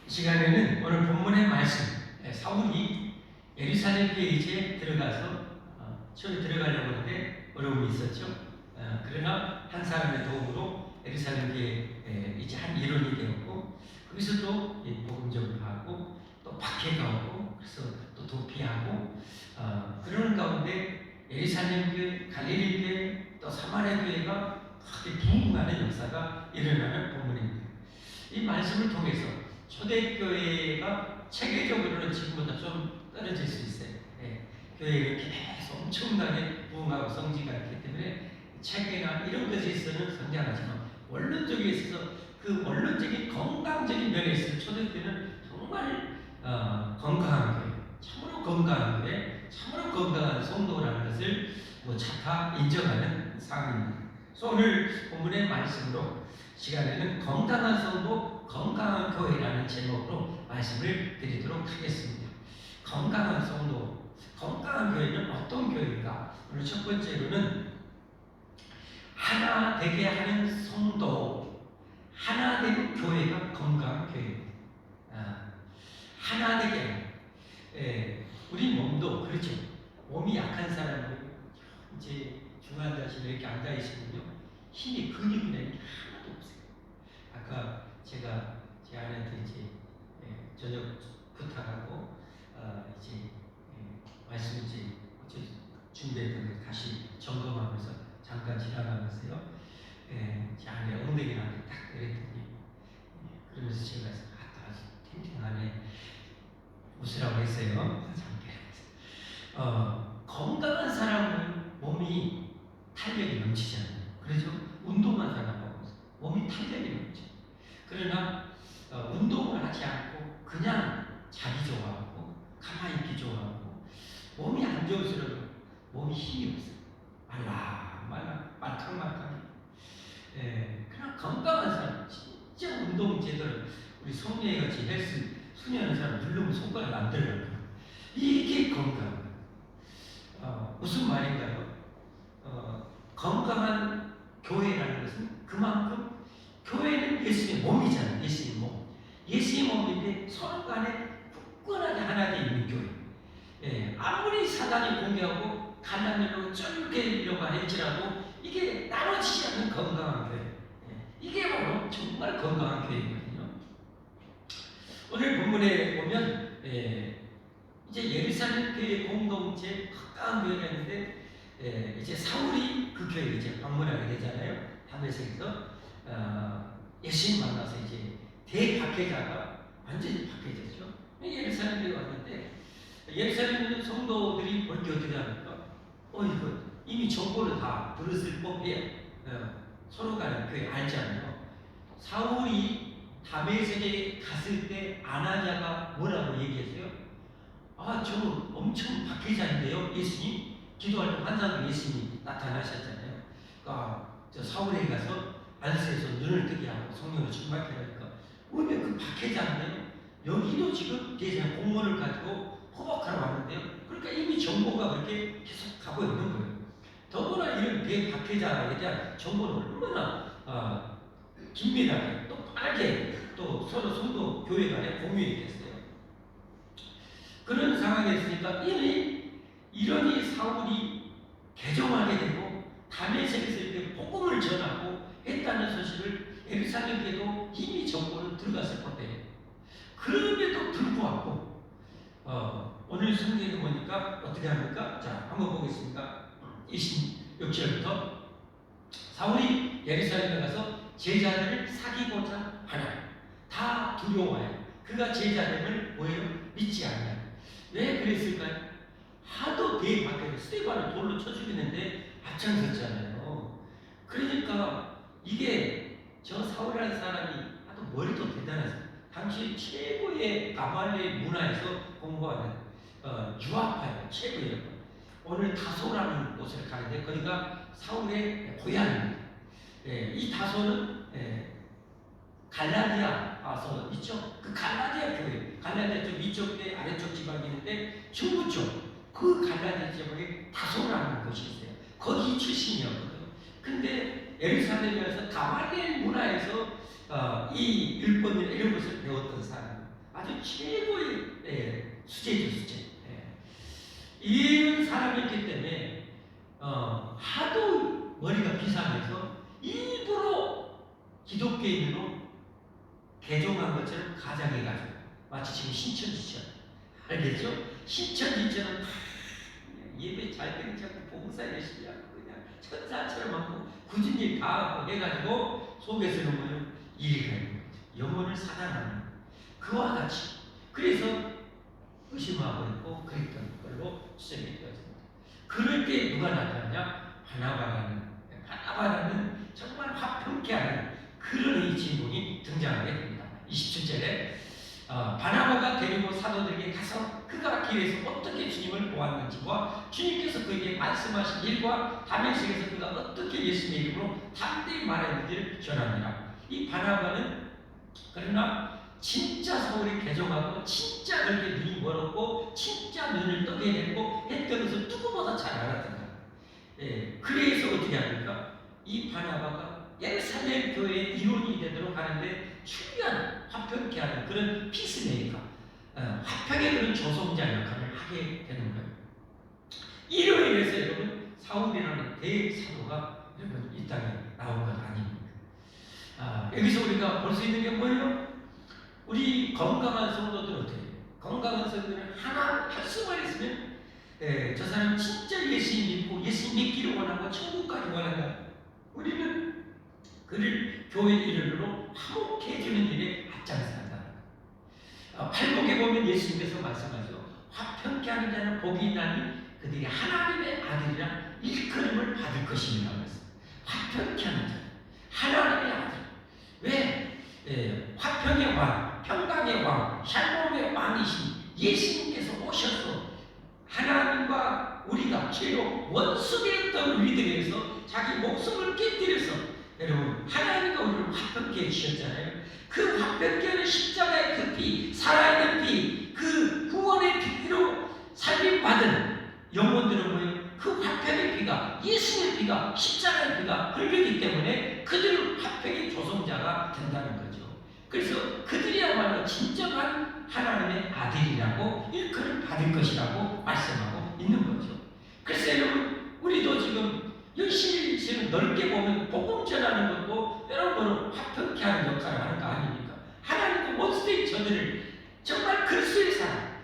이 시간에는 오늘 본문의 말씀, 사울이 예루살렘 교회에 이제 들어가서 처음에 들어가려고 하는데 어려움이 있었죠. 그러나 한 사람의 도움으로 예루살렘 교회에 이제 한 일원이 되었고, 거기서 또 복음 전파하고 또 박해가 오고, 그래서 또 도피하고, 그러는 가운데 예루살렘 교회, 갈릴리 교회, 또 사마리아 교회가 크게 부흥하는 역사가 일어나는 본문입니다. 이 말씀을 통해서 초대교회가 체계적으로는 지금보다 좀 떨어질 수 있어요. 교회가 계속 엄청나게 부흥하고 성지가 있기 때문에 체계나 이런 것에 있어서는 성장하지만 원론적에 있어서 그 원론적인 건강적인 면에 있어서 초대교회는 정말 건강한 교회, 참으로 건강한 교회, 참으로 건강한 성도라는 것을 차타 인정하는 상황입니다. 그래서 오늘 본문의 말씀으로 시간에는 건강한 성도, 건강한 교회라는 제목으로 말씀을 드리도록 하겠습니다. 건강한 성도, 건강한 교회는 어떤 교회인가? 오늘 첫 번째로는 하나 되게 하는 성도, 하나 된 교회가 건강한 교회입니다. 하나 되게, 우리 몸도 그렇죠. 몸이 약한 사람은 이제 중환자실에 이렇게 앉아 있으면요, 힘이 근육이 되는 게 하나도 없어요. 아까 제가 제 아내한테 이제 저녁 부탁하고 이제 말씀 이제 준비했던 걸 다시 점검하면서 잠깐 지나가면서요, 제 아내 엉덩이한테 딱 그랬더니 그러면서 제가 아주 탱탱하네 웃으라고 했어요. 건강한 사람은 몸이 탄력이 넘치잖아요. 그렇죠? 운동한 사람하고 몸이 탄력이 넘쳐. 그러나 운동을 하지 않고 그냥 자기 좋아하고 가만히 있기 좋아하고 몸이 안 좋을수록 몸이 힘이 없어요. 말캉말캉. 그냥 건강한 사람, 진짜 운동 제대로, 우리 성례 같이 헬스 수련하는 사람 누르면 손가락 안 들어가요. 이게 건강. 무슨 말인가요? 건강한 교회라는 것은 그만큼 교회는 예수님의 몸이잖아요. 예수님의 몸. 예수님의 몸인데 서로 간에 굳건하게 하나 되어 있는 교회. 아무리 사단이 공격하고 갈라내려고 쫄게려고 할지라도 이게 나눠지지 않는 건강한 교회. 이게 바로 정말 건강한 교회거든요. 오늘 본문에 보면 이제 예루살렘 교회 공동체 가까운 교회가 있는데 이제 사울이 그 교회를 이제 방문하게 되잖아요. 다메섹에서 예수님 만나서 이제 대박해자가 완전히 박해졌죠. 예루살렘에 왔는데 예루살렘 성도들이 볼 게 어떻게 합니까? 이거 이미 정보를 다 들었을 법이에요. 서로 간에 교회 알잖아요. 사울이 다메섹에 갔을 때 아나니아가 뭐라고 얘기했어요? 저 엄청 박해자인데요. 예수님 기도할 때 환상으로 예수님이 나타나셨잖아요. 저 사울에 가서 안수에서 눈을 뜨게 하고 성령을 충만케 하니까 왜 그 박해자인데요? 여기도 지금 대장 공무원을 가지고 포박하러 왔는데요. 그러니까 이미 정보가 그렇게 계속 가고 있는 거예요. 더구나 이런 대박해자에 대한 정보는 얼마나 긴밀하게 또 빠르게 또 서로 성도 교회 간에 공유가 됐어요. 그런 상황에 있으니까 이러니 사울이 개종하게 되고 다메섹에서 이렇게 복음을 전하고 했다는 소식을 예루살렘에도 이미 정보는 들어갔을 건데, 그럼에도 불구하고 오늘 성경에 보니까 어떻게 합니까? 자, 한번 보겠습니다. 26절부터 사울이 예루살렘에 가서 제자들을 사귀고자 하나 다 두려워해요. 그가 제자됨을 뭐예요? 믿지 않아요. 왜 그랬을까요? 하도 대박해서 스테반을 돌로 쳐 죽이는데 앞장섰잖아요. 그러니까 이게 저 사울이라는 사람이 하도 머리도 대단해서 당시 최고의 가발레 문화에서 공부하는 유학파예요. 최고예요. 오늘 다소라는 곳을 가는데 거기가 사울의 고향입니다. 이 다소는 갈라디아서 있죠. 그 갈라디아 교회, 갈라디아 쪽 위쪽 아래쪽 지방이 있는데 중부 쪽, 그 갈라디아 지방에 다소라는 곳이 있어요. 거기 출신이었거든요. 근데 예루살렘에서 가말리엘 문화에서 이 율법이나 이런 것을 배웠던 사람. 아주 최고의 수제죠, 수제. 이런 사람이었기 때문에 하도 머리가 비상해서 일부러 기독교인으로 개종한 것처럼 가장해가지고 마치 지금 신천지처럼, 알겠죠? 신천지처럼 예배 잘 드리자고 봉사 열심히 하고 그냥 천사처럼 하고 굳은 일 다 하고 해가지고 속에서는 뭐예요? 일이 가는 거죠. 영혼을 사랑하는 그와 같이. 그래서 의심하고 있고 그랬던 걸로 추정이 되었습니다. 그럴 때 누가 나타나냐? 바나바라는 정말 화평케 하는 그런 이 진봉이 등장하게 됩니다. 27절에 바나바가 데리고 사도들에게 가서 그가 길에서 어떻게 주님을 보았는지와 주님께서 그에게 말씀하신 일과 다메섹에서 그가 어떻게 예수님의 이름으로 담대히 말했는지를 전합니다. 이 바나바는 그러나 진짜 서울에 개종하고 진짜 그렇게 눈이 멀었고 진짜 눈을 뜨게 됐고 했던 것을 누구보다 잘 알았던 거예요. 그래서 어떻게 합니까? 이 바나바가 예루살렘 교회의 일원이 되도록 하는데 중요한 화평케 하는 그런 피스메이커, 화평의 그런 조성자 역할을 하게 되는 거예요. 이로 인해서 여러분 사울이라는 대사도가 여러분 이 땅에 나온 것 아닙니까? 여기서 우리가 볼 수 있는 게 뭐예요? 우리 건강한 성도들은 어떻게 해요? 건강한 성도들은 하나 한수만 있으면 저 사람 진짜 예수님 믿고 예수님 믿기를 원하고 천국 가기 원한다. 우리는 그를 교회 이름으로 화목해 해주는 일에 앞장서야 한다. 팔복에 보면 예수님께서 말씀하죠. 화평케 하는 자는 복이 있나니 그들이 하나님의 아들이라 일컬음을 받을 것입니다. 화평케 하는 자, 하나님의 아들. 왜? 화평의 왕, 평강의 왕, 샬롬의 왕이신 예수님께서 오셔서 하나님과 우리가 죄로 원수되었던 우리들에서 자기 목숨을 깨뜨려서 여러분 하나님과 우리를 화평케 해주셨잖아요. 그 화평케 하는 십자가의 그 피, 살아있는 피, 그 구원의 피로 살림받은 영혼들은 뭐예요? 그 화평의 피가, 예수의 피가, 십자가의 피가 흘리기 때문에 그들은 화평의 조성자가 된다는 거죠. 그래서 그들이야말로 진정한 하나님의 아들이라고 일컬을 받을 것이라고 말씀하고 있는 거죠. 그래서 여러분 우리도 지금 열심히 지금 넓게 보면 복음 전하는 것도 여러분 화평케 하는 역할을 하는 거 아닙니까? 하나님도 원수된 저들을 정말 그리스도의 사랑,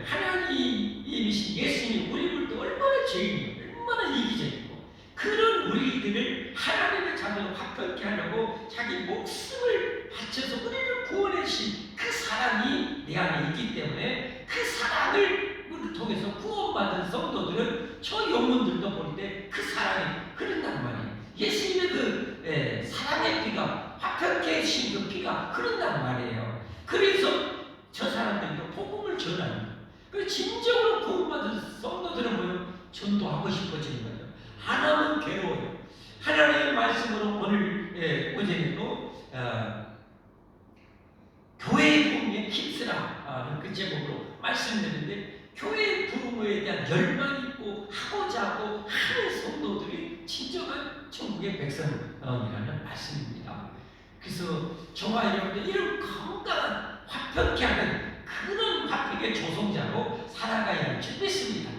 하나님이신 예수님이 우리를 또 얼마나 죄인이고 얼마나 이기적이고 그런 우리들을 하나님의 자녀로 화평케 하려고 자기 목숨을 바쳐서 우리를 구원해 주신 그 사랑이 내 안에 있기 때문에 그 사랑을 통해서 구원받은 성도들은 저 영혼들도 볼 때 그 사랑이 흐른단 말이에요. 예수님의 그 사랑의 피가 화평케 해주신 그 피가 흐른단 말이에요. 그래서 저 사람들도 복음을 전하는 거예요. 그리고 진정으로 구원받은 성도들은 뭐예요? 전도하고 싶어지는 거예요. 하나는 괴로워요. 하나님의 말씀으로 오늘 어제도 교회의 부흥에 힘쓰라 그 제목으로 말씀드렸는데 교회의 부흥에 대한 열망이 있고 하고자 하고 하는 성도들이 진정한 천국의 백성이라는 말씀입니다. 그래서 저와 여러분들 이런 건강한 화평케 하는 그런 화평의 조성자로 살아가야 할 줄 믿습니다.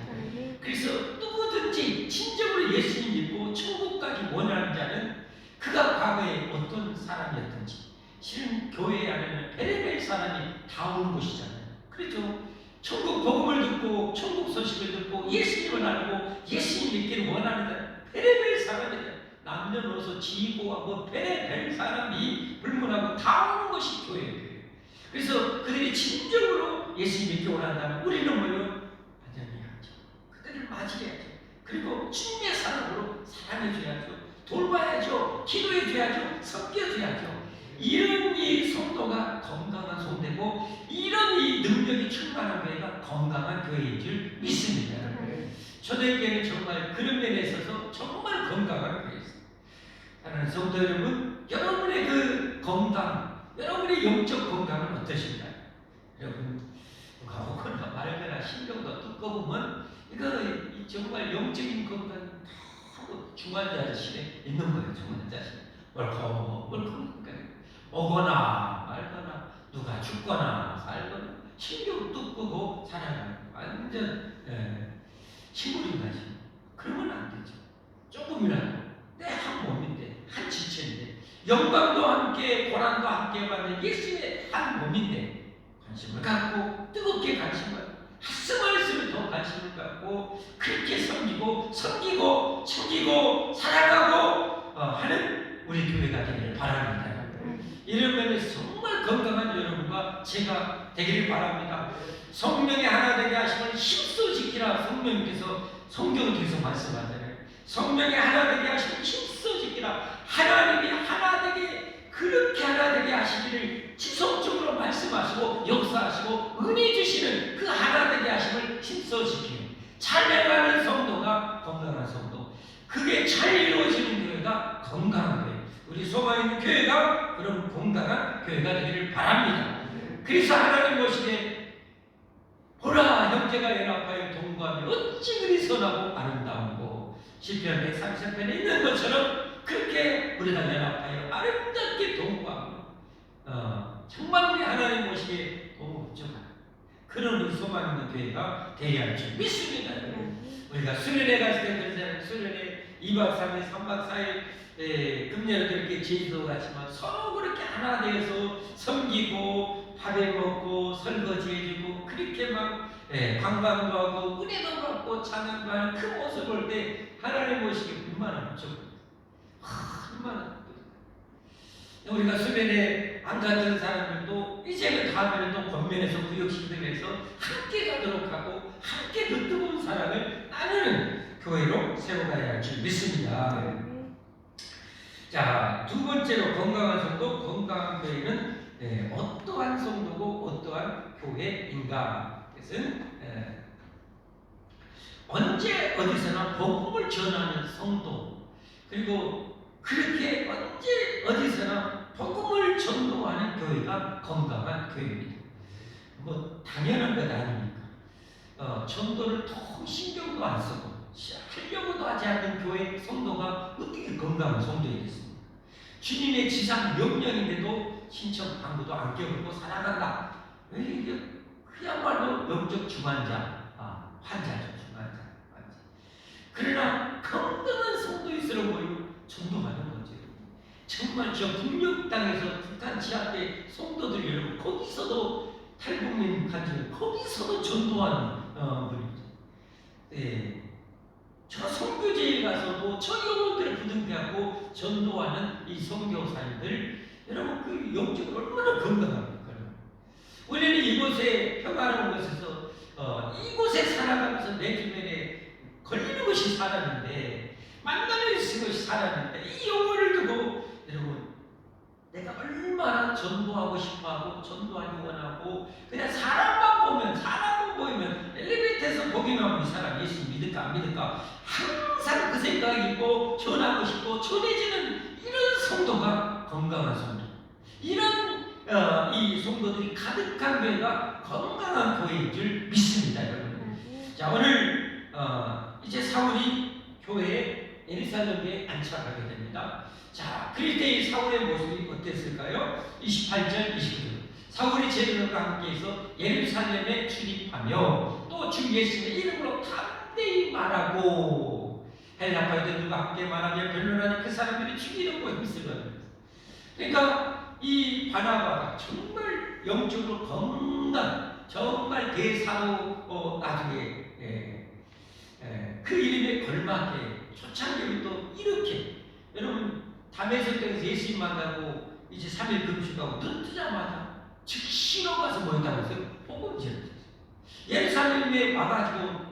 그래서 누구든지 진정으로 예수님 믿고 천국 가기 원하는 자는 그가 과거에 어떤 사람이었든지 실은 교회 안에는 베레벨 사람이 다 오는 곳이잖아요. 그렇죠? 천국 복음을 듣고 천국 소식을 듣고 예수님을 알고 예수님 믿기를 원하는 자는 베레벨 사람이에요. 남녀노소 지고하고 베레벨 사람이 불문하고 다 오는 것이 교회예요. 그래서 그들이 진정으로 예수님 믿기 원한다면 우리는 뭐예요? 반전해야죠. 그들을 맞이해야죠. 그리고 주님의 사랑으로 사랑해줘야죠. 돌봐야죠. 기도해줘야죠. 섬겨줘야죠. 이런 이 성도가 건강한 성도고 이런 이 능력이 충만한 교회가 건강한 교회인 줄 믿습니다. 초대교회는 정말 그런 면에 있어서 정말 건강한 교회였습니다. 사랑하는 성도 여러분, 여러분의 그 건강, 여러분의 영적 건강은 어떠신가요? 여러분 가혹거나 말거나 신경도 두꺼우면 이거 정말 영적인 건강 다 중환자실에 있는 거예요. 중환자실 멀컹멀컹 오거나 말거나 누가 죽거나 신경 뚝 끄고 살아가는 완전 식물인 가지. 그러면 안 되죠. 조금이라도 내 한 몸인데, 한 지체인데, 영광도 함께 고난도 함께 받는 예수의 한 몸인데 관심을 갖고 뜨겁게 관심을 말씀을 더 관심을 갖고 그렇게 섬기고 챙기고 사랑하고 하는 우리 교회가 되기를 바랍니다. 이런 면에서 정말 건강한 여러분과 제가 되기를 바랍니다. 성령의 하나 되게 하심을 힘써 지키라. 성령께서 성경을 계속 말씀하잖아요. 성령의 하나 되게 하심을 힘써 지키라. 하나님이 하나 되게 그렇게 하나 되게 하시기를 지속적으로 말씀하시고 역사하시고 은혜 주시는 그 하나 되게 하심을 힘써 지키는 찬양하는 성도가 건강한 성도, 그게 잘 이루어지는 교회가 건강한 교회, 우리 소망 있는 교회가 그런 건강한 교회가 되기를 바랍니다. 그래서 하나님 보시기에 보라 형제가 연합하여 동거하며 어찌 그리 선하고 아름다운고, 시편 130편에 있는 것처럼 그렇게 우리가 연합하여 아름답게 동거하며 정말 우리 하나님 보시기에 부족한 그런 우리 소망 있는 교회가 되어야 할 줄 믿습니다. 우리가 수련회 갔을 때 그러잖아요. 수련회 2박 3일 3박 4일 금년에 그렇게 제주도 갔지만 서로 그렇게 하나 되어서 섬기고 밥해 먹고 설거지해주고 그렇게 막 관광도 하고 은혜도 받고 찬양도 하는 그 모습을 볼 때 하나님 보시기에 얼마나 부족합니다. 얼마나 우리가 수련회 안 갔던 사람들도 이제는 다음에는 또 권면에서 구역시대에서 함께 가도록 하고 함께 그 뜨거운 사랑을 나누는 교회로 세워가야 할 줄 믿습니다. 자, 두 번째로 건강한 성도, 건강한 교회는 어떠한 성도고 어떠한 교회인가? 그것은 언제 어디서나 복음을 전하는 성도, 그리고 그렇게 언제 어디서나 복음을 전도하는 교회가 건강한 교회입니다. 뭐 당연한 것 아닙니까? 전도를 더 신경도 안 쓰고 하려고도 하지 않는 교회 성도가 어떻게 건강한 성도이겠습니까? 주님의 지상 명령인데도 신청 방구도 안 깨물고 살아간다. 왜 이게 그야말로 영적 중환자, 환자죠. 중환자. 그러나 건강한 성도일수록 전도하는 거죠. 정말 저 북녘 땅에서 북한 지하의 성도들 여러분, 거기서도 탈북민 간증, 거기서도 전도하는 분이죠. 저 선교제에 가서도 저 영혼들을 부둥켜하고 전도하는 이 선교사님들, 여러분 그 영적으로 얼마나 건강합니까? 우리는 이곳에 평화로운 곳에서 이곳에 살아가면서 내 주변에 걸리는 것이 살았는데, 만나는 것이 살았는데, 이 영혼을 두고 여러분 내가 얼마나 전도하고 싶어하고 전도하기 원하고 그냥 사람만 보이면 엘리베이터에서 보기만 하면 이 사람 예수 믿을까 안 믿을까 항상 그 생각이 있고 전하고 싶고 전해지는 이런 성도가 건강한 성도, 이런 이 성도들이 가득한 교회가 건강한 교회인 줄 믿습니다. 여러분. 자, 오늘 이제 사울이 교회에 예루살렘에 안착하게 됩니다. 자, 그럴 때 이 사울의 모습이 어땠을까요? 28절 29절. 사울이 제자들과 함께해서 예루살렘에 출입하며 또 주 예수의 이름으로 담대히 말하고, 헬라파이들과 함께 말하며 변론하니 그 사람들이 죽이려고 힘쓰거든요. 그러니까 이 바나바가 정말 영적으로 건강, 정말 대사로 나중에 그 이름에 걸맞게 초창기를 또 이렇게, 여러분 담에서 때에서 예수님 만나고 이제 3일 금식하고 눈 뜨자마자 즉시로 가서 모였다고 해서 복음 전했어요. 예루살렘에 와가지고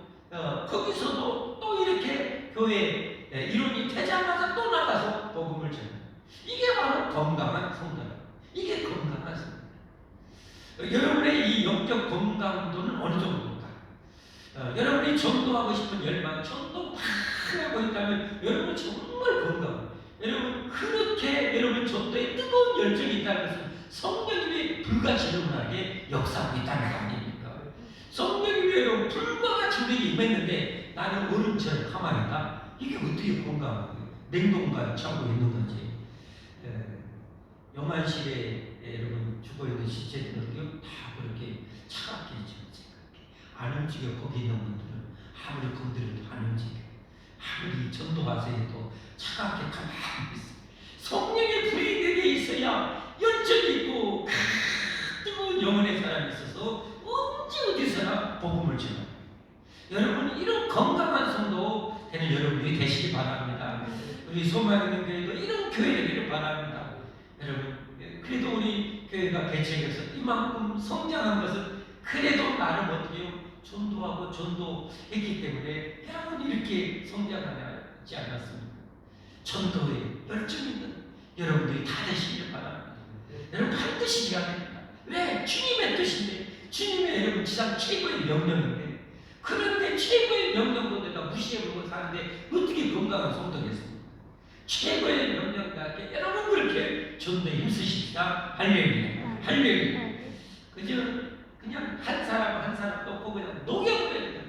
거기서도 또 이렇게 교회 이론이 되자마자 또 나가서 복음을 전해요. 이게 바로 건강한 성도예요. 이게 건강한 성도. 여러분의 이 영적 건강도는 어느 정도일까요? 여러분이 전도하고 싶은 열망, 전도 막 하고 있다면 여러분 정말 건강해요. 여러분 그렇게 여러분 전도에 뜨거운 열정이 있다는 것은 성령님이 불가지름하게 역사하고 있다는 거 아닙니까? 성령님이 여러분 불같이 우리에게 임했는데 나는 어른처럼 가만히 있다? 이게 어떻게 건강하고 냉동관 차고 있는 건지. 영안실에 여러분 죽어있는 시체들을 다 그렇게 차갑게 해줘. 안 움직여. 거기 있는 분들은 아무리 건드려도 안 움직여. 아무리 전도가서 해도 차갑게 가만히 있어. 성령의 불이 내게 있어야 열정이 있고 뜨거운 영혼의 사람이 있어서 언제 어디서나 복음을 전합니다. 여러분 이런 건강한 성도 되는 여러분이 되시기 바랍니다. 우리 소망있는 교회도 이런 교회가 되기를 바랍니다. 여러분 그래도 우리 교회가 개척해서 이만큼 성장한 것은 그래도 나름 어떻게 해요? 전도하고 전도했기 때문에 여러분 이렇게 성장하지 않았습니까? 전도에 열정 있는 여러분들이 다 되시기를 바랍니다. 여러분 반드시 해야 됩니다. 왜? 주님의 뜻인데, 주님의 여러분 지상 최고의 명령인데, 그런데 최고의 명령도 내가 무시해보고 사는데 어떻게 건강한 성도겠습니까? 최고의 명령답게 여러분 그렇게 전도에 힘쓰십시다. 할렐루야. 할렐루야. 그냥 한 사람 한 사람 놓고 그냥 녹여버려야 됩니다.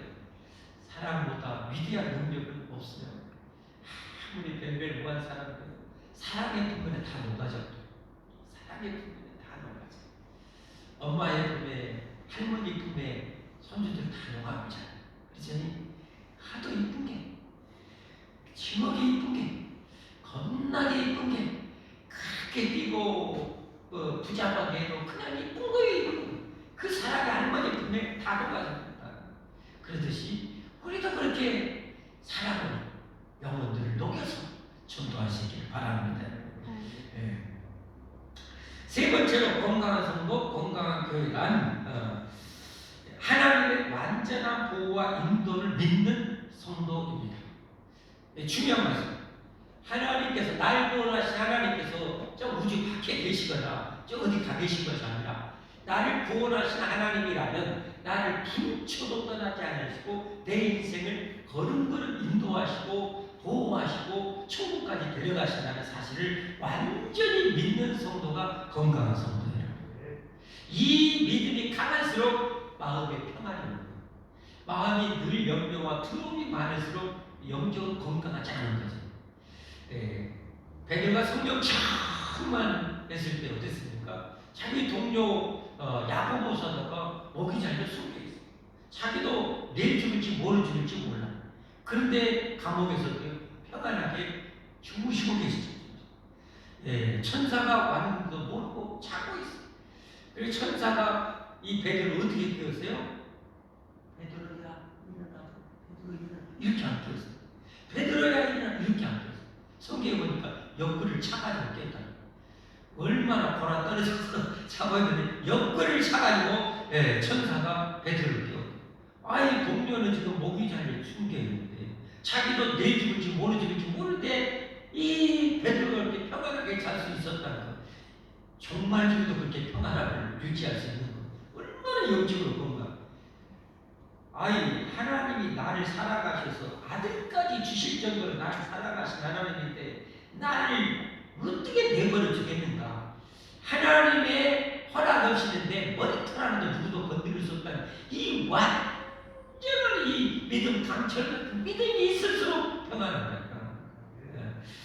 사람보다 위대한 능력은 없어요. 아무리 벨벨무한 사람들 사랑의 품에 다 녹아져. 사랑의 품에 다 녹아져. 엄마의 품에, 할머니 품에 손주들 다 녹아버려. 그러니 하도 이쁜 게, 지목이 이쁜 게, 겁나게 이쁜 게, 그렇게 뛰고 부자하게 해도 그냥 이쁜 거예요. 이쁜 거. 그 사랑의 할머니 품에 다 녹아집니다. 그러듯이 우리도 그렇게 사랑으로 영혼들을 녹여서 전도하시길 바랍니다. 네. 세 번째로 건강한 성도, 건강한 교회란 하나님의 완전한 보호와 인도를 믿는 성도입니다. 네, 중요한 말씀. 하나님께서 날 구원하신 하나님께서 저 우주 밖에 계시거나 저 어디 가 계신 것이 아니라 나를 구원하신 하나님이라면 나를 분초도 떠나지 않으시고 내 인생을 걸음걸음 인도하시고 보호하시고 천국까지 데려가신다는 사실을 완전히 믿는 성도가 건강한 성도예요. 이 믿음이 강할수록 마음에 평안이 옵니다. 마음이 늘 염려와 두려움이 많을수록 영적으로 건강하지 않은 거죠. 베드로가 성령 처음만 했을 때 어땠습니까? 자기 동료 야고보 사도가 목이 잘려 숨겨 있어요. 자기도 내일 죽을지 모레 죽을지 몰라. 그런데 감옥에서도 평안하게 주무시고 계시죠. 천사가 왔는지도 모르고 자고 있어요. 그리고 천사가 이 베드로를 어떻게 깨웠어요? 베드로야 일어나, 베드로 일어나 이렇게 안 깨웠어요. 베드로야 일어나 이렇게 안 깨웠어요. 성경에 보니까 옆구리를 차가지고 깼다. 얼마나 보라 떨어져서 자고 있는데 옆구리를 차가지고 천사가 베드로를 깨웠어요. 아이 동료는 지금 목이 잘려 숨겨 있는데 자기도 내일 죽을지 모레 죽을지 모르는데 이 베드로가 이렇게 평안하게 잘 수 있었다는 것. 정말 죽어도 그렇게 평안함을 유지할 수 있는 것. 얼마나 영적으로 건강. 아이 하나님이 나를 살아가셔서 아들까지 주실 정도로 나를 살아가신 하나님인데 나를 어떻게 내버려 주겠는가. 하나님의 허락 없이는데 머리털 하나도 누구도 건드릴 수 없다는 이 완전한 이 믿음 강철 같은 믿음이 있을수록 평안합니다.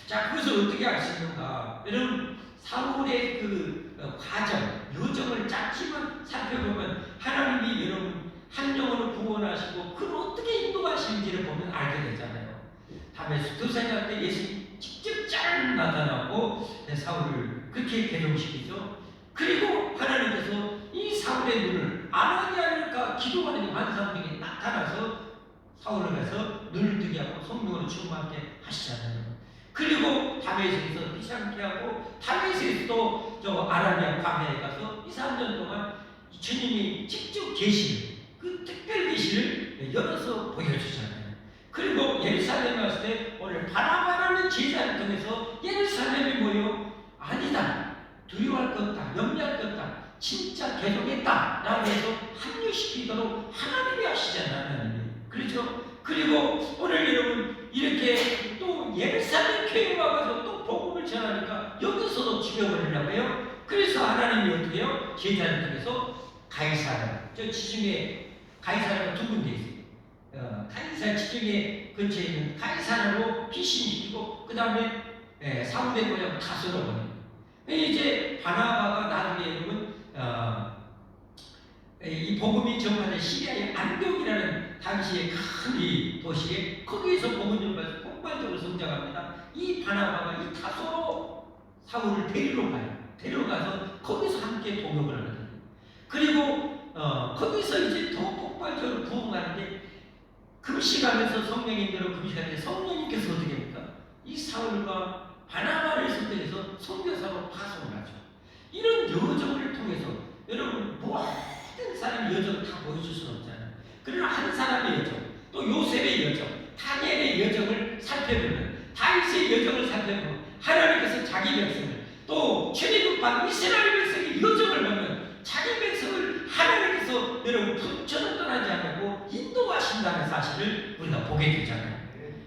자, 그것을 어떻게 할 수 있는가? 여러분, 사울의 그 과정, 여정을 짧지만 살펴보면 하나님이 여러분 한 영혼을 구원하시고 그를 어떻게 인도하시는지를 보면 알게 되잖아요. 다메섹 도사장 때 예수님이 직접 잘 나타나고 사울을 그렇게 개종시키죠. 그리고 하나님께서 이 사울의 눈을 아나니 아닐까 기도하는 환상 중에 나타나서 사울을 해서 눈을 뜨게 하고 성령으로 충만하게 하시잖아요. 그리고 다메섹에서 비상케 하고 다메섹에서도 저 아라비아 광야에 가서 2, 3년 동안 주님이 직접 계시는 그 특별 계시를 열어서 보여주잖아요. 그리고 예루살렘에 왔을 때 오늘 바나바라는 제자를 통해서 예루살렘이 뭐요? 아니다. 두려워할 것 없다. 염려할 것 없다. 진짜 개종했다. 라고 해서 합류시키도록 하나님이 하시잖아요. 하나님이. 그렇죠? 그리고 오늘 여러분 이렇게 또 예루살렘 교회에 와서 또 복음을 전하니까 여기서도 죽여버리려고 해요. 그래서 하나님이 어떻게 해요? 제자를 통해서 가이사랴, 저 지중해 가이사랴가 두 군데 있어요. 가이사랴 지중해 근처에 있는 가이사랴로 피신시키고 그 다음에 사울의 고향 다 썰어버려요. 이제 바나바가 나중에 여러분 이 복음이 전파된 시리아의 안디옥이라는 당시의 큰 이 도시에 거기에서 복음 전파에서 폭발적으로 성장합니다. 이 바나바가 이 다소로 사울을 데리러 가요. 데려가서 거기서 함께 동역을 하거든요. 그리고 거기서 이제 더 폭발적으로 부흥하는데 금식하면서 성령님대로 금식할 때 성령님께서 어떻게 합니까? 이 사울과 바나바를 선택해서 선교사로 파송을 하죠. 이런 여정을 통해서 여러분 모든 사람의 여정을 다 보여줄 수는 없잖아요. 그러나 한 사람의 여정, 또 요셉의 여정, 다니엘의 여정을 살펴보면 다윗의 여정을 살펴보면 하나님께서 자기 백성을 또 출애굽한 이스라엘 백성의 여정을 보면 자기 백성을 하나님께서 여러분 붙여서 떠나지 않고 인도하신다는 사실을 우리가 보게 되잖아요.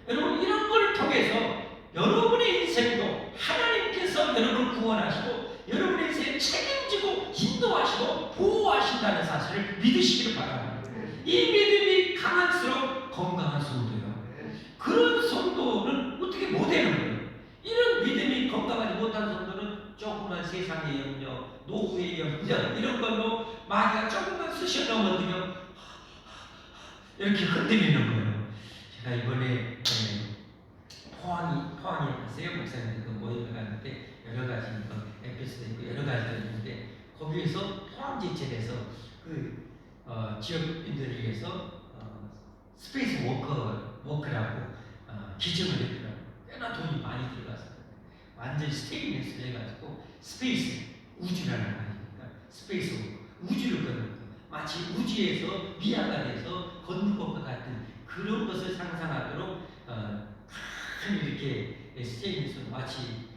여러분 이런 걸 통해서 여러분의 인생도 하나님께서 여러분을 구원하시고 여러분의 인생을 책임지고 인도하시고 보호하신다는 사실을 믿으시기를 바랍니다. 이 믿음이 강할수록 건강한 성도예요. 그런 성도는 어떻게 못 되는 거예요? 이런 믿음이 건강하지 못한 성도는 조그만 세상의 염려, 노후의 염려 이런 걸로 마귀가 조금만 쑤셔 넘어지면 이렇게 흔들리는 거예요. 제가 이번에 포항에 갔어요. 목사님들 그 모임을 갔는데 여러 가지 에피소드 있고 여러 가지가 있는데 거기에서 포항 지체에서 그 지역인들을 위해서 스페이스 워크라고 기증을 했더라고요. 꽤나 돈이 많이 들어갔어요. 완전히 스테인리스를 해가지고 스페이스 우주라는 말이니까 스페이스 워크 우주를 걷는 거 마치 우주에서 미아가 돼서 걷는 것과 같은 그런 것을 상상하도록 이렇게 스테인리스 마치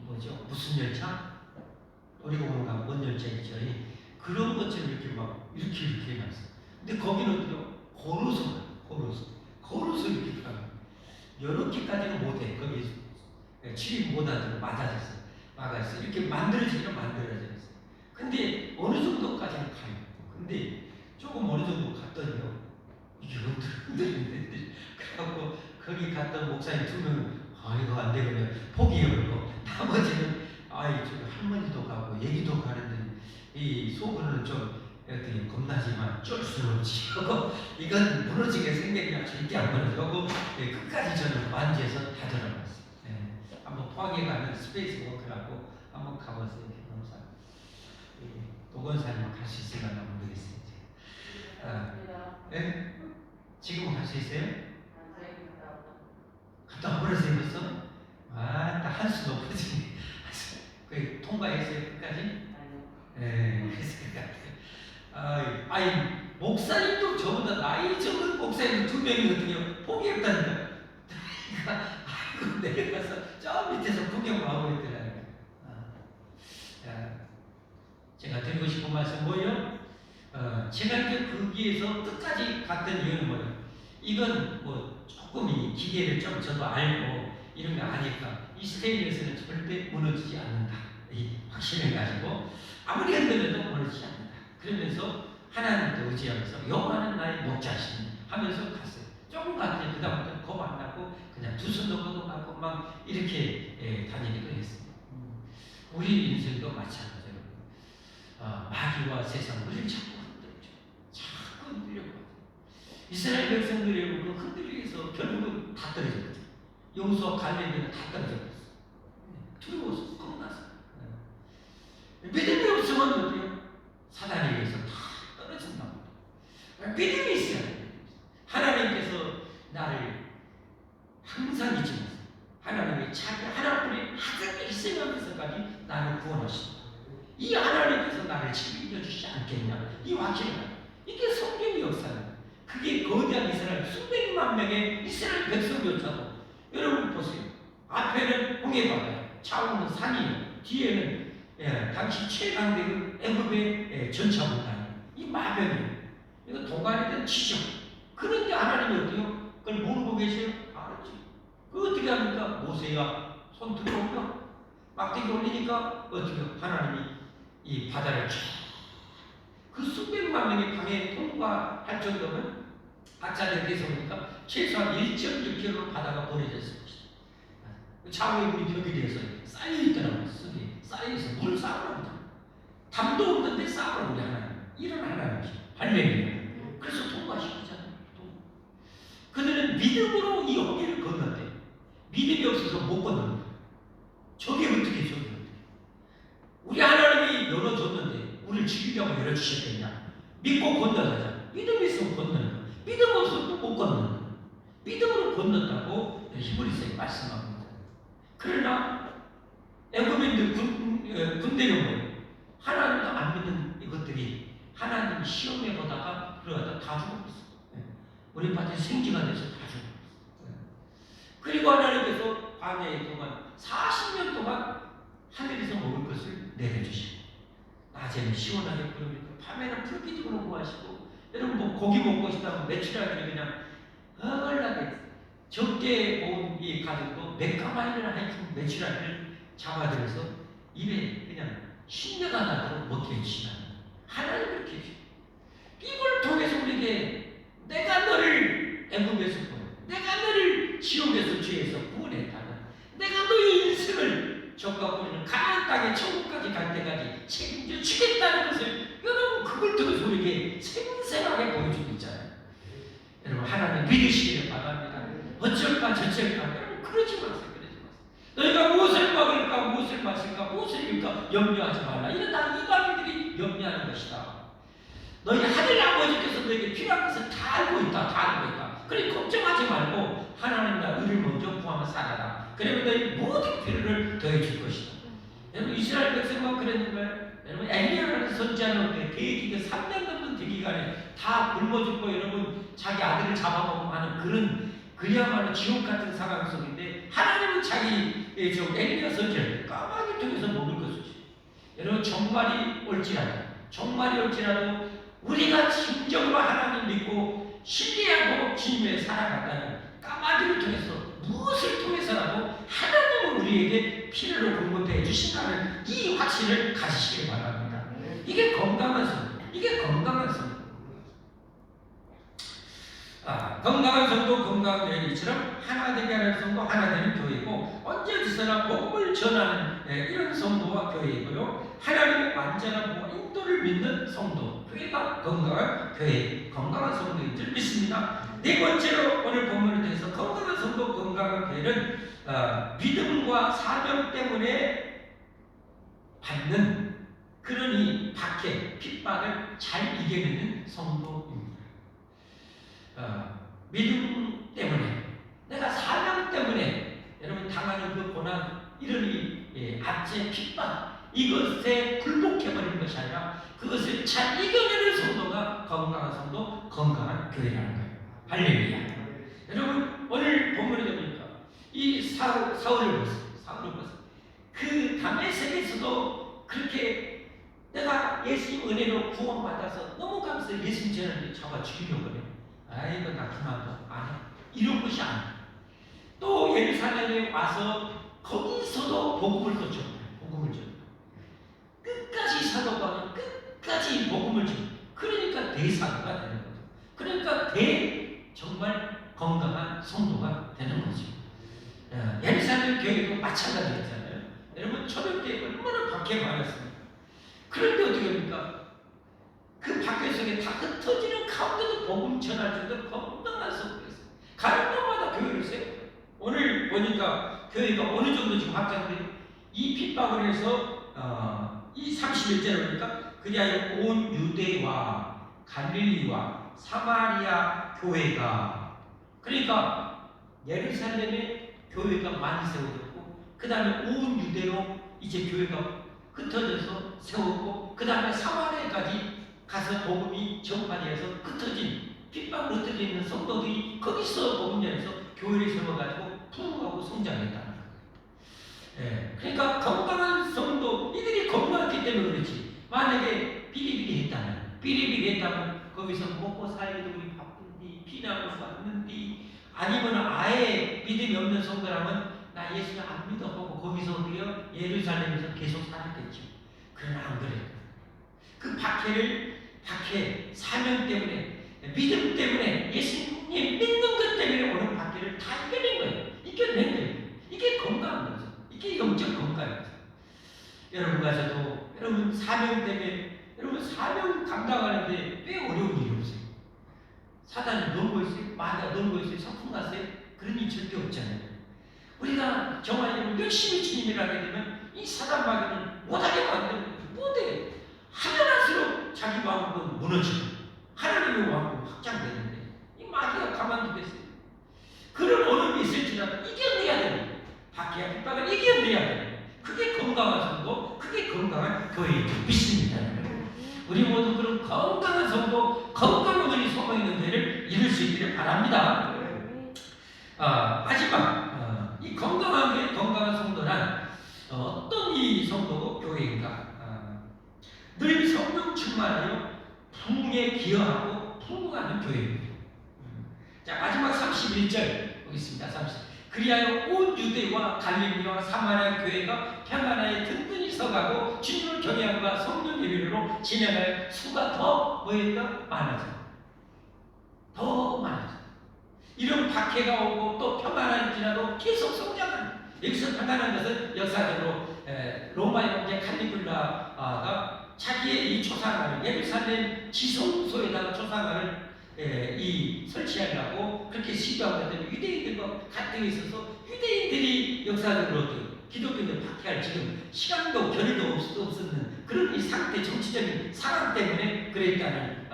뭐죠 무슨 열차 놀이공원가 뭔 열차 있죠 그런 것처럼 이렇게 막 이렇게 해놨어요. 근데 거기는 어때요? 걸어서 이렇게 가요. 이렇게까지는 못해. 거기 출입 못하도록 막아있어요. 이렇게 만들어지기는 만들어졌어요. 근데 어느 정도까지는 가요. 근데 조금 어느 정도 갔더니요. 이게 흔들리는데 그래갖고 거기 갔던 목사님 2명은 이거 안 되거든요. 포기해버리고 나머지는 저기 할머니도 가고 얘기도 가는데 이 속으로는 좀 이렇게 겁나지만 쫄 수는 없지. 이건 무너지게 생각이야 절대 안 무너지고 끝까지 저는 완주해서 다 들어갔어요. 한번 포항에 가면 스페이스 워크라고 한번 가보세요. 노건사님 갈 수 있을까 모르겠어요. 네? 지금 갈 수 있어요? 갔다 와버렸어요 벌써? 딱 한수 높아지네. 그 통과했어요 끝까지? 네, 그랬을 것 같아요. 목사님도 저보다 나이 적은 목사님 2명이거든요. 포기했다니까. 내려가서 저 밑에서 구경하고 있더라고요. 제가 드리고 싶은 말씀 뭐예요? 제가 이제 거기에서 끝까지 갔던 이유는 뭐예요? 이건 뭐 조금 이 기계를 좀 저도 알고 이런 거 아니까 이 스테이지에서는 절대 무너지지 않는다. 이 확신을 가지고 아무리 흔들려도 무너지지 않는다. 그러면서 하나님도 의지하면서 여호와는 나의 목자시니 하면서 갔어요. 조금 갔더니 그 다음부터 겁 안 나고 그냥 두 손도 걷어가고 막 이렇게 다니기도 했습니다. 우리 인생도 마찬가지로 마귀와 세상 우리를 자꾸 흔들죠. 자꾸 흔들려고 이스라엘 백성들이 그 흔들리면서 결국은 다 떨어졌거든요. 여호수아 갈렙이는 다 떨어졌어요. 두려워서 겁나서 믿음이 없으면 어때요? 사단에 의해서 다 떨어진다고. 믿음이 있어야 돼요. 하나님께서 나를 항상 잊지 마세요. 하나님이 자기 하나뿐인 하나님이 있으면서까지 나를 구원하신다. 이 하나님께서 나를 책임져 주시지 않겠냐? 이 확신을 이게 성경의 역사는 그게 거대한 이스라엘 수백만 명의 이스라엘 백성조차도 여러분 보세요. 앞에는 홍해바다예요. 좌우는 산이에요. 뒤에는 당시 최강대국 애굽의 전차군단이에요. 이 마병이에요. 이거 동안이든 지정. 그런데 하나님이 어때요? 그걸 모르고 계세요? 알았지. 그 어떻게 합니까? 모세가 손 들어오면 막대기 올리니까 어떻게 하나님이 이 바다를 그 수백만 명의 강에 통과할 정도면 학자들께서 보니까 최소한 1.6km 바다가 버려졌을 것이다. 좌우에 물이 벽이 되어서 쌓여있더라고요. 숲이 쌓여있어. 물 쌓으라고. 담도 없는데 쌓으라고 우리 하나님. 이런 하나님. 하나님이죠. 할렐루야. 그래서 통과시키잖아요. 그들은 믿음으로 이 홍해를 건넜대. 믿음이 없어서 못 건너는 거예요. 저게 어떻게. 우리 하나님이 열어줬는데 우리를 죽이려고 열어주셨겠냐? 믿고 건너가자. 믿음이 있으면 건너는 거예요. 믿음 없으면 못 건너는 거예요. 믿음으로 건넜다고 히브리서에 말씀합니다. 그러나 애굽인들 군대는 뭐예요? 하나님도 안 믿는 이것들이 하나님 시험해 보다가 그러다 다 죽어버렸어요. 우리 밭에 생기가 돼서 다 죽어버렸어요. 그리고 하나님께서 광야에 동안 40년 동안 하늘에서 먹을 것을 내려주시고 낮에는 시원하게 부르고 밤에는 불기둥으로 구하시고 여러분 뭐 고기 먹고 싶다면 매출하기를 그냥 허벌나게 적게 모은 이 가족도 맥가마이를 하여튼 매출하기를 잡아들여서 입에 그냥 신내가 나도록 먹게 해주시다. 하나님 그렇게 해주시고 이걸 통해서 우리에게 내가 너를 애굽에서 구원, 내가 너를 지옥에서 죄에서 구원했다는, 내가 너의 인생을 적과 뿌리는 가나안 땅에 천국까지 갈 때까지 책임져 주겠다는 것을 여러분 그걸 통해서 우리에게 생생하게 보여주고 있잖아요. 여러분 하나님 믿으시기를 바랍니다. 어쩔까 저쩔까 여러분 그러지 마세요. 너희가 무엇을 먹을까 무엇을 마실까 무엇을 입을까 염려하지 말라. 이런 다 이방인들이 염려하는 것이다. 너희 하늘 아버지께서 너에게 필요한 것을 다 알고 있다. 다 알고 있다. 그래 걱정하지 말고 하나님과 의를 먼저 구하며 살아라. 그러면 너희 모든 필요를 더해줄 것이다. 여러분 이스라엘 백성만 그랬는가요? 여러분 엘리야라는 선지자는 대기가 3년 넘는 대기간에 다 굶어 죽고 여러분 자기 아들을 잡아먹고 하는 그런 그야말로 지옥 같은 상황 속인데 하나님은 자기 엘리야 선지자를 까마귀 통해서 먹을 것이지. 여러분 종말이 올지라도 우리가 진정으로 하나님 믿고 신뢰하고 주님의 살아간다면 까마귀를 통해서 무엇을 통해서라도 하나님은 우리에게 필요를 공급해 주신다는 이 확신을 가지시길 바랍니다. 이게 건강한 성도. 이게 건강한 성도. 건강한 성도, 건강한 교회처럼 하나 되게 하는 성도, 하나 되는 교회고 언제 어디서나 복음을 전하는 이런 성도와 교회이고요. 하나님의 완전한 복음 인도를 믿는 성도, 교회가 건강한 교회, 건강한 성도인 줄 믿습니다. 네 번째로 오늘 본문에 대해서 건강한 성도, 건강한 교회는 믿음과 사명 때문에 받는 그러니 박해, 핍박을 잘 이겨내는 성도입니다. 믿음 때문에 내가 사명 때문에 여러분 당하는 그 고난 이러니 압제 핍박 이것에 굴복해버리는 것이 아니라 그것을 잘 이겨내는 성도가 건강한 성도 건강한 교회라는 거예요. 할렐루야. 여러분 오늘 본문에 보니까 이 사울을 봤어요. 그 다메섹에서도 그렇게 내가 예수님 은혜로 구원받아서 너무 감사해 예수님 전하는데 잡아 죽이려고 그래. 아이고 나 그만둬 안 해. 이런 것이 아니야. 또 예루살렘에 와서 거기서도 복음을 또 전해. 복음을 전해. 끝까지 사도가는 끝까지 복음을 전해. 그러니까 대사도가 되는 거죠. 그러니까 정말 건강한 성도가 되는 거죠. 예루살렘 교회도 마찬가지였잖아요. 여러분 초대교회 얼마나 박해 많았습니까? 그런데 어떻게 합니까? 그 박해 속에 다 흩어지는 가운데도 복음 전할 정도로 건강한 성도였어요. 가는 곳마다 교회를 세워요. 오늘 보니까 교회가 어느 정도 지금 확장돼요. 이 핍박을 해서 이 31절에 보니까 그리하여 온 유대와 갈릴리와 사마리아 교회가 그러니까 예루살렘에 교회가 많이 세워졌고 그 다음에 온 유대로 이제 교회가 흩어져서 세웠고 그 다음에 사마리아까지 가서 복음이 전파되어서 흩어진 핍박으로 흩어져 있는 성도들이 거기서 복음 전해서 교회를 세워가지고 부흥하고 성장했다는 거예요. 그러니까 건강한 성도 이들이 건강했기 때문에 그렇지. 만약에 비리비리했다면 거기서 먹고 살기도 우리 바쁜디 피나고 왔는디 아니면 아예 믿음이 없는 성도라면 나 예수를 안 믿어 하고 거기서 우리가 예루살렘에서 계속 살았겠죠. 그러나 안 그래요. 그 박해, 사명 때문에, 믿음 때문에, 예수님 믿는 것 때문에 오는 박해를 다 이겨낸 거예요. 이겨낸 거예요. 이게 건강한 거죠. 이게 영적 건강이죠. 여러분과 저도, 여러분 사명 때문에 여러분 사명 감당하는데 왜 어려운 일이 없어요? 사단이 넣은 거 있어요? 마귀가 넣은 거 있어요? 성품 났어요? 그런 일 절대 없잖아요. 우리가 정말 열심히 주님을 하게 되면 이 사단 마귀는 못하게 만드는 거죠. 못해. 하면 할수록 자기 마음은 무너지고 하나님의 마음은 확장되는데 이 마귀가 가만두겠어요? 그런 어려움이 있을지라도 이겨내야 됩니다. 박해와 핍박을 이겨내야 돼요. 그게 건강한 성도, 그게 건강한 교회의 믿습니다. 우리 모두 그런 건강한 성도, 건강한 우리 소망 있는 교회를 이룰 수 있기를 바랍니다. 마지막 이 건강한 교회, 건강한 성도란 어떤 이 성도고 교회인가? 늘 성령 충만하여 부흥에 기여하고 부흥하는 교회입니다. 자, 마지막 31절 보겠습니다. 30. 그리하여 온 유대와 갈릴리와 사마리아 교회가 평안하에 든든히 서가고 주님을 경외함과 성령 예배로 진행할 수가 더 뭐였다? 많아져. 더 많아져. 이런 박해가 오고 또 평안할지라도 계속 성장하는. 여기서 평안한 것은 역사적으로 로마의 황제 칼리굴라가 자기의 이 초상화를 예루살렘 지성소에다가 초상화를 설치하려고 그렇게 시도하고 있던 유대인들과 갈등이 있어서 유대인들이 역사적으로 기독교인들 박해할 지금 시간도 결의도 없었는 그런 이 상태 정치적인 상황 때문에 그랬다는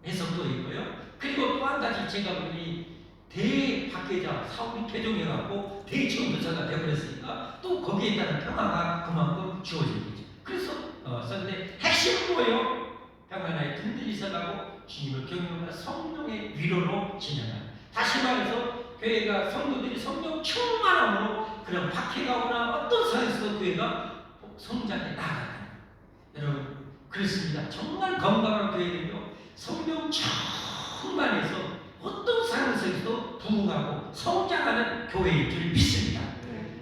해석도 있고요. 그리고 또 한 가지 제가 보니 대박해자 사울이 개종해갖고 대천도사가 되어버렸으니까 또 거기에 따른 평화가 그만큼 주어지겠죠. 그래서 썼는데 핵심은 뭐예요? 평안하에 든든히 서가고 주님을 경외하며 성령의 위로로 진행하는. 다시 말해서 교회가 성도들이 성령 충만함으로 그런 박해가 오나 어떤 상황에서도 교회가 성장해 나아가는. 여러분 그렇습니다. 정말 건강한 교회는요 성령 충만해서 어떤 상황에서도 부흥하고 성장하는 교회인 줄 믿습니다.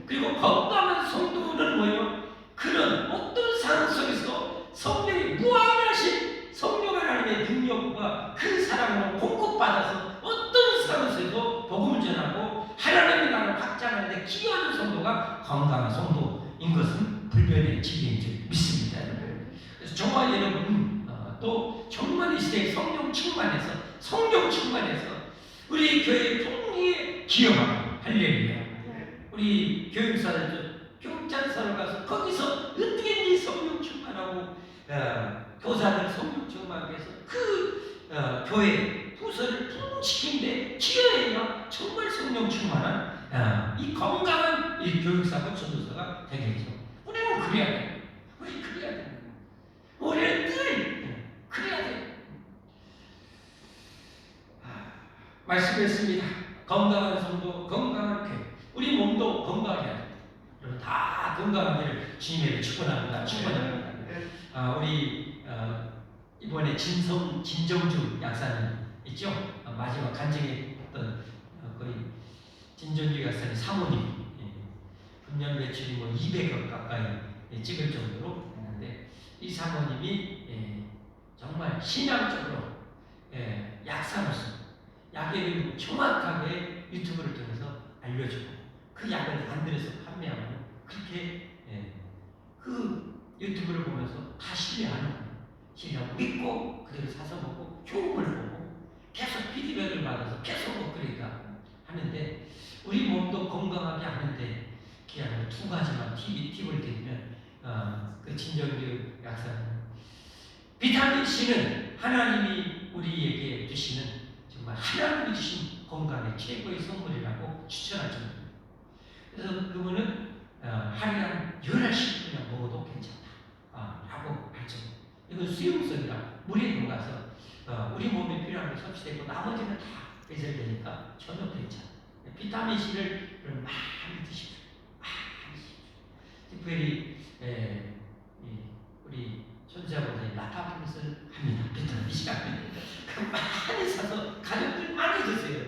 그리고 건강한 성도는 뭐예요? 그런 어떤 상황 속에서 성령이 무한하신 성령 하나님의 능력과 그 사랑으로 공급받아서 어떤 상황에서도 복음을 전하고 하나님의 나라를 확장하는 데 기여하는 성도가 건강한 성도인 것은 불변의 진리인 줄 믿습니다. 그래서 정말 여러분 또 정말 이 시대에 성령 충만해서 우리 교회 풍기에 기여하고 할렐루야. 우리 교육사들 교육장사로 가서 거기서 어떻게 성령 충만하고 교사들 성령 충만하게 해서 그 교회 부서를 부흥시키는데 기여해야 정말 성령 충만한 이 건강한 이 교육사고 전도사가 되겠죠. 우리는 그래야 돼요. 우리는 늘 그래야 돼요. 말씀했습니다. 건강한 성도, 건강한 교회. 우리 몸도 건강해야 돼요. 여러분 다 건강하기를 주님의 축원합니다. 우리 이번에 진정주 약사님 있죠? 마지막 간증했던 거의 진정주 약사님 사모님 분명 매출이 200억 가까이 찍을 정도로 했는데 이 사모님이 정말 신앙적으로 약사로서 약을 정확하게 유튜브를 통해서 알려주고 그 약을 만들어서 판매하고 그렇게 그 유튜브를 보면서 다 신뢰하고 믿고 그대로 사서 먹고 효험을 보고 계속 피드백을 받아서 계속 업그레이드 하는데 우리 몸도 건강하게 하는데 그냥 두 가지만 팁을 드리면 그 진정주 약사는 비타민 C는 하나님이 우리에게 주시는 정말 하나님이 주신 건강의 최고의 선물이라고 추천하죠. 그래서 그분은 하루에 한 11씩 그냥 먹어도 괜찮다 라고 하죠. 이건 수용성이라 물에 녹아서 우리 몸에 필요한 게 섭취되고 나머지는 다 배설되니까 전혀 괜찮아요. 비타민 C를 많이 드십시오. 특별히 우리 천사보다 라파품을 합니다. 비타민 C가 많이 사서 가족들 많이 드세요.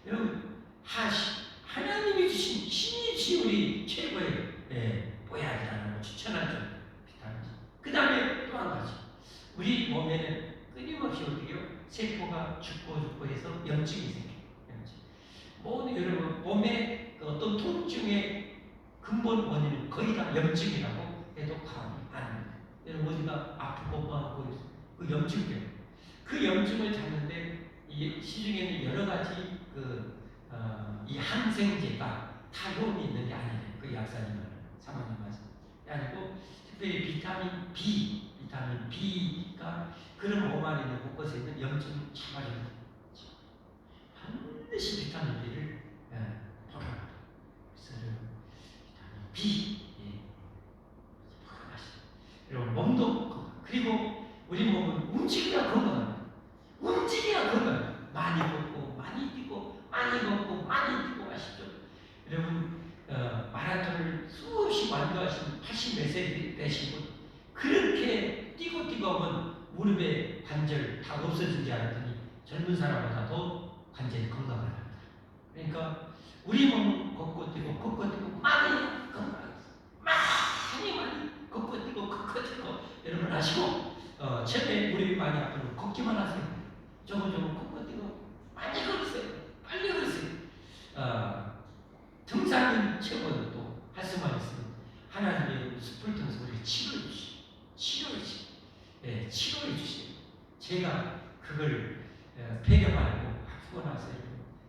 여러분 하나님이 주신 신이 주신 우리 최고의 보약이라는 걸 추천하죠. 비타민 C. 그 다음에 또 한 가지 우리 몸에는 끊임없이 어떻게요? 세포가 죽고 해서 염증이 생겨요. 모든 여러분 몸의 어떤 통증의 근본 원인은 거의 다 염증이라고 해도 과언이 아닙니다. 여러분 어디가 아프고 뭐하고 그 염증병. 그 염증을 잡는데 이 시중에는 여러 가지 이 항생제가 다 도움이 있는 게 아니래요. 그 약사님은 사모님 말씀. 아니고 특별히 비타민 B가 그런 몸 안에 있는 곳곳에 있는 염증 잡아주는 반드시 비타민 B를 복용합니다. 그래서 비타민 B 복용하시죠. 여러분 몸도 건강. 그리고 우리 몸은 움직여야 건강합니다. 움직여야 건강. 많이 걷고 많이 뛰고 많이 걷고 많이 뛰고 하시죠. 여러분 마라톤을 수없이 완주하신 80몇 세 되신 분 그렇게 뛰고 하면 무릎에 관절 다 없어지지 않았더니 젊은 사람보다 더 관절이 건강을 합니다. 그러니까 우리 몸은 걷고 뛰고 많이 건강해요. 많이 걷고 뛰고 여러분 하시고 처음에 무릎이 많이 아프면 걷기만 하세요. 조금 걷고 뛰고 많이 걸으세요. 빨리 걸으세요. 등산인 최고는 또 할 수만 있으면 하나님의 숲을 통해서 우리를 치료해 주시고 제가 그걸 배경 알고 아프고 나서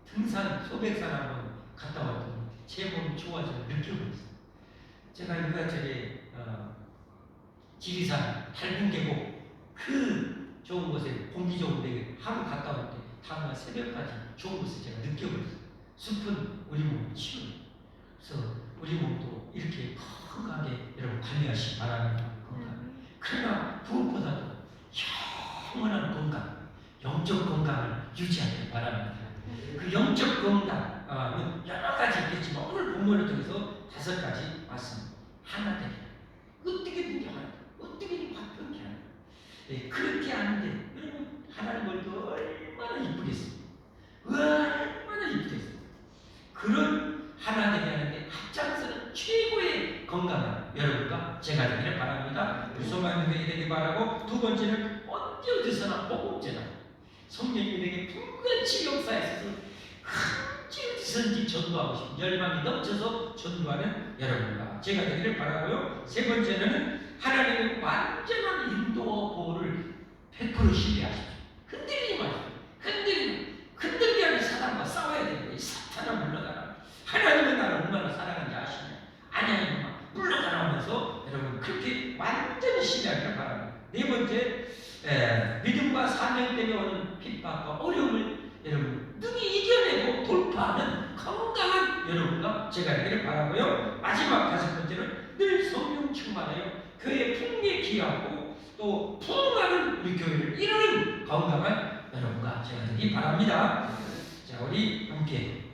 등산 소백산 한번 갔다 왔더니 제 몸이 좋아져서 느끼고 있어요. 제가 이가저기 지리산 밝은 계곡 그 좋은 곳에 공기 좋은 데 하루 갔다 올 때 다음날 새벽까지 좋은 곳을 제가 느껴버렸어요. 숲은 우리 몸을 치료해요. 그래서 우리 몸도 이렇게 건강하게 여러분 관리하시기 바랍니다. 그러나 무엇보다도 영원한 건강, 영적 건강을 유지하길 바랍니다. 그 영적 건강은 여러 가지 있겠지만 오늘 본문을 통해서 5가지 말씀 하나 되게 어떻게든지 하나 어떻게든지 바뀌게 하나 그렇게 하는데 여러분 하나님을 또 얼마나 이쁘겠습니까? 얼마나 이쁘겠습니까? 그런 하나 되게 하는데 앞장서는 최고의 건강한 여러분과 제가 되기를 바랍니다. 소망이 되기 바라고 두 번째는 언제 어디서나 복음제다. 성령이 되게 불같이 역사에 있어서 언제 어디서든지 전도하고 싶은 열망이 넘쳐서 전도하는 여러분과 제가 되기를 바라고요. 세 번째는 하나님의 완전한 인도와 보호를 100% 신뢰하십시오. 흔들리지 마십시오. 흔들기 하는 사람과 싸워야 되는 거예요. 사탄아 물러가라. 하나님은 나를 얼마나 사랑하는지 아시냐? 아니야, 물러가라 하면서 여러분 그렇게 완전히 신뢰하기를 바랍니다. 네 번째, 믿음과 사명 때문에 오는 핍박과 어려움을 여러분 능히 이겨내고 돌파하는 건강한 여러분과 제가 되기를 바라고요. 마지막 5번째는 늘 성령 충만하여 교회에 풍기에 기하고 또 부흥하는 우리 교회를 이루는 건강한 여러분과 제가 되기 바랍니다. 자, 우리 함께